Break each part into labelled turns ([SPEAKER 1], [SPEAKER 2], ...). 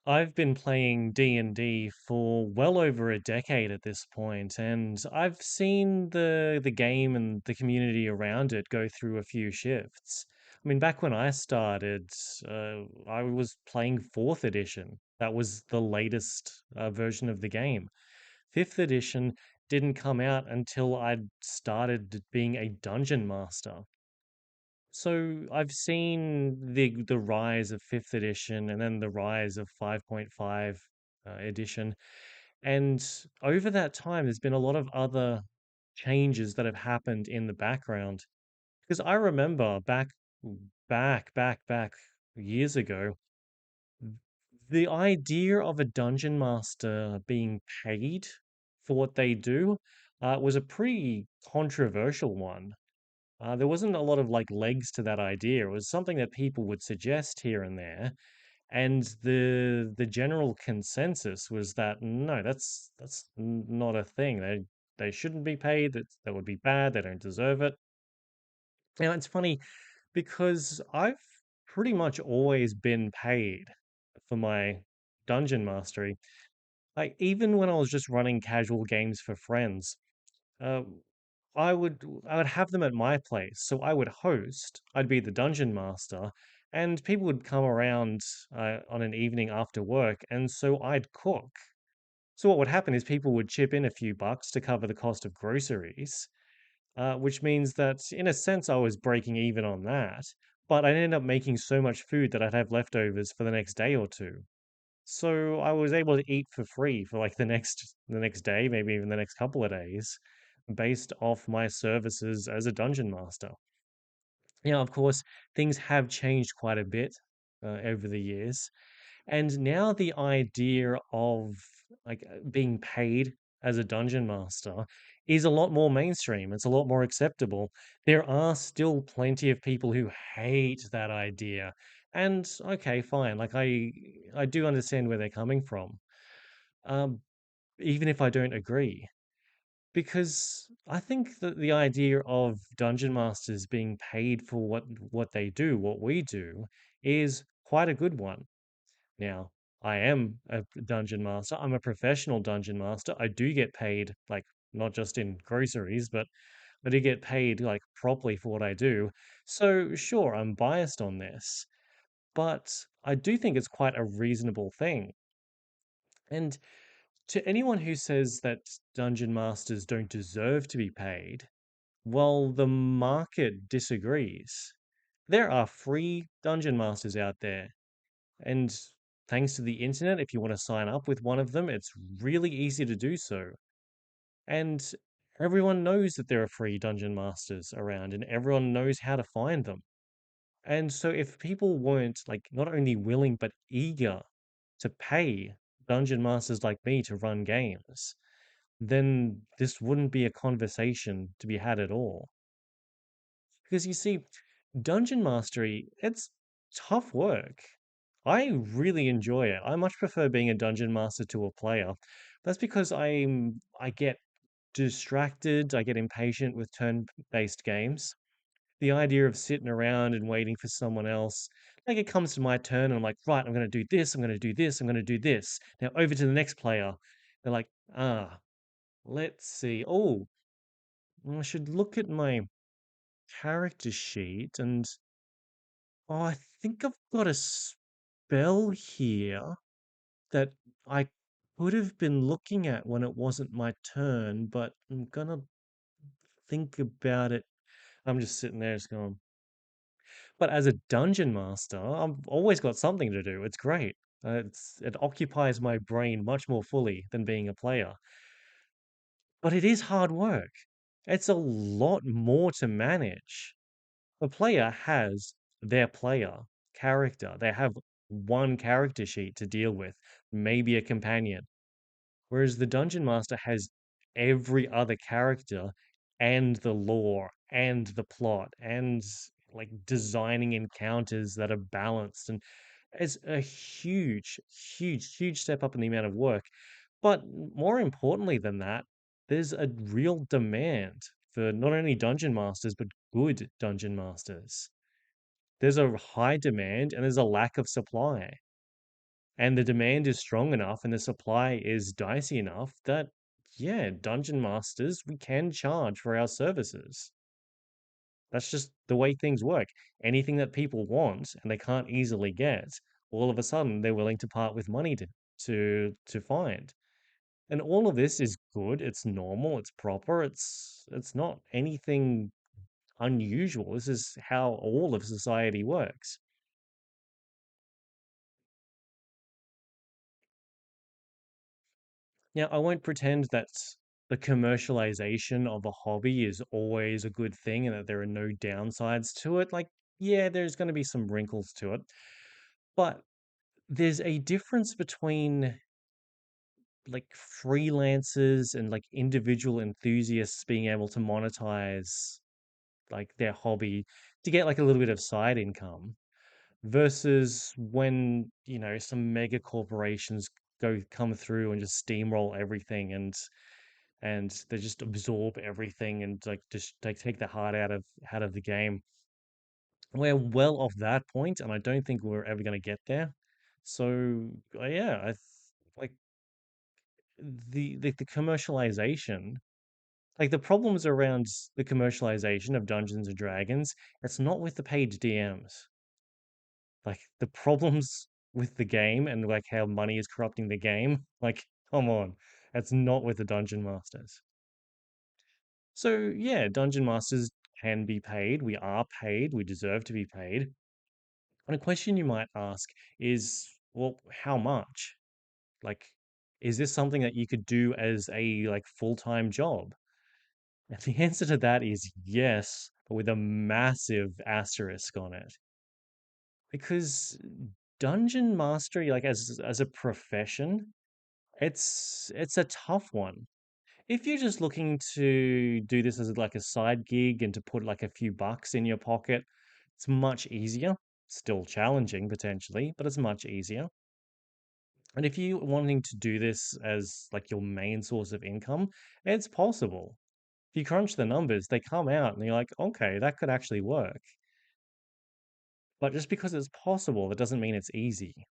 [SPEAKER 1] I've been playing D&D for well over a decade at this point, and I've seen the game and the community around it go through a few shifts. I mean, back when I started, I was playing 4th edition. That was the latest version of the game. 5th edition didn't come out until I'd started being a dungeon master. So I've seen the rise of 5th edition and then the rise of 5.5 edition. And over that time, there's been a lot of other changes that have happened in the background. Because I remember back years ago, the idea of a dungeon master being paid for what they do was a pretty controversial one. There wasn't a lot of like legs to that idea. It was something that people would suggest here and there, and the general consensus was that no, that's not a thing. They shouldn't be paid. That would be bad. They don't deserve it. Now it's funny because I've pretty much always been paid for my dungeon mastery. Like even when I was just running casual games for friends, uh, I would have them at my place. So I would host, I'd be the dungeon master, and people would come around on an evening after work, and so I'd cook. So what would happen is people would chip in a few bucks to cover the cost of groceries, which means that in a sense I was breaking even on that, but I'd end up making so much food that I'd have leftovers for the next day or two. So I was able to eat for free for like the next day, maybe even the next couple of days, based off my services as a dungeon master. Now, of course, things have changed quite a bit over the years, and now the idea of being paid as a dungeon master is a lot more mainstream. It's a lot more acceptable. There are still plenty of people who hate that idea. And okay, fine. I do understand where they're coming from. Um, even if I don't agree. Because I think that the idea of dungeon masters being paid for what they do, what we do, is quite a good one. Now, I am a dungeon master. I'm a professional dungeon master. I do get paid, like, not just in groceries, but I do get paid, like, properly for what I do. So, sure, I'm biased on this, but I do think it's quite a reasonable thing. And to anyone who says that dungeon masters don't deserve to be paid, well, the market disagrees. There are free dungeon masters out there. And thanks to the internet, if you want to sign up with one of them, it's really easy to do so. And everyone knows that there are free dungeon masters around, and everyone knows how to find them. And so if people weren't like not only willing but eager to pay dungeon masters like me to run games, then this wouldn't be a conversation to be had at all. Because you see, dungeon mastery, it's tough work. I really enjoy it. I much prefer being a dungeon master to a player. That's because I get distracted, I get impatient with turn-based games. The idea of sitting around and waiting for someone else, like it comes to my turn and I'm like, right, I'm gonna do this, I'm gonna do this, I'm gonna do this. Now over to the next player. They're like, let's see. Oh, I should look at my character sheet and oh, I think I've got a spell here that I could have been looking at when it wasn't my turn, but I'm gonna think about it. I'm just sitting there just going, but as a dungeon master, I've always got something to do. It's great. It occupies my brain much more fully than being a player. But it is hard work. It's a lot more to manage. The player has their player character. They have one character sheet to deal with, maybe a companion. Whereas the dungeon master has every other character and the lore and the plot and like designing encounters that are balanced, and it's a huge step up in the amount of work. But more importantly than that, there's a real demand for not only dungeon masters but good dungeon masters. There's a high demand and there's a lack of supply. and the demand is strong enough and the supply is dicey enough that, yeah, dungeon masters, we can charge for our services. That's just the way things work. Anything that people want and they can't easily get, all of a sudden they're willing to part with money to find. And all of this is good, it's normal, it's proper, it's not anything unusual. This is how all of society works. Now, I won't pretend that the commercialization of a hobby is always a good thing and that there are no downsides to it. Like, yeah, there's going to be some wrinkles to it, but there's a difference between like freelancers and like individual enthusiasts being able to monetize like their hobby to get like a little bit of side income versus when, some mega corporations come through and just steamroll everything and they just absorb everything and like just like take the heart out of the game. We're well off that point, and I don't think we're ever going to get there. So yeah, like the commercialization, like the problems around the commercialization of Dungeons and Dragons, it's not with the paid DMs. Like the problems with the game and like how money is corrupting the game, like come on, that's not with the dungeon masters. So yeah, dungeon masters can be paid. We are paid. We deserve to be paid. And a question you might ask is, well, how much? Like, is this something that you could do as a like full-time job? And the answer to that is yes, but with a massive asterisk on it. Because dungeon mastery, like as a profession, it's a tough one. If you're just looking to do this as like a side gig and to put like a few bucks in your pocket, it's much easier. Still challenging potentially, but it's much easier. And if you're wanting to do this as like your main source of income, it's possible. If you crunch the numbers, they come out and you're like, okay, that could actually work. But just because it's possible, that doesn't mean it's easy.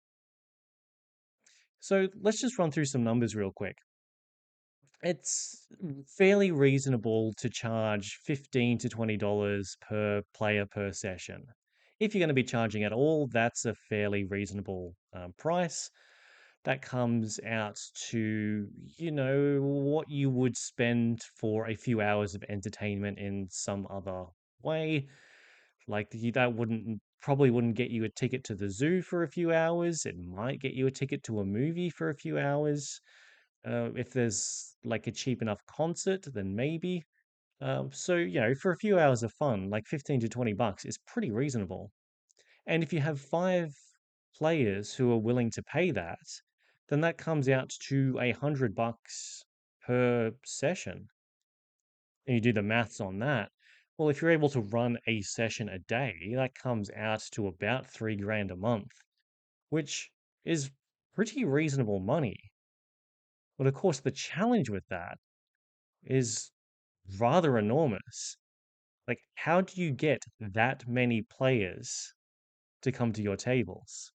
[SPEAKER 1] So let's just run through some numbers real quick. It's fairly reasonable to charge $15 to $20 per player per session. If you're going to be charging at all, that's a fairly reasonable price. That comes out to, what you would spend for a few hours of entertainment in some other way. Like that wouldn't probably wouldn't get you a ticket to the zoo for a few hours. It might get you a ticket to a movie for a few hours. If there's like a cheap enough concert, then maybe. So, for a few hours of fun, like 15 to $20 is pretty reasonable. And if you have five players who are willing to pay that, then that comes out to $100 per session. And you do the maths on that. Well, if you're able to run a session a day, that comes out to about 3 grand a month, which is pretty reasonable money. But of course, the challenge with that is rather enormous. Like, how do you get that many players to come to your tables?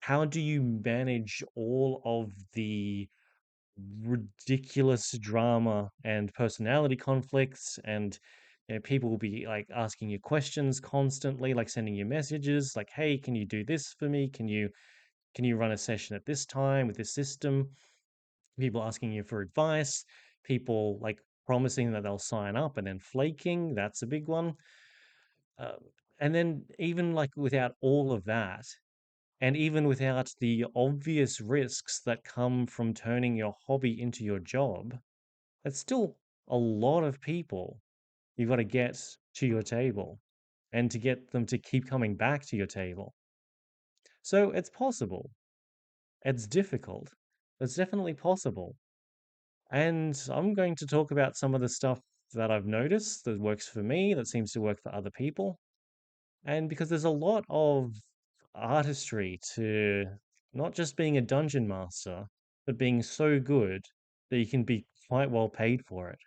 [SPEAKER 1] How do you manage all of the ridiculous drama and personality conflicts and people will be like asking you questions constantly, like sending you messages like, hey, can you do this for me? Can you run a session at this time with this system? People asking you for advice, people like promising that they'll sign up and then flaking. That's a big one. Uh, and then, even like without all of that, and even without the obvious risks that come from turning your hobby into your job, that's still a lot of people you've got to get to your table and to get them to keep coming back to your table. So it's possible. It's difficult. It's definitely possible. And I'm going to talk about some of the stuff that I've noticed that works for me, that seems to work for other people. And because there's a lot of artistry to not just being a dungeon master, but being so good that you can be quite well paid for it.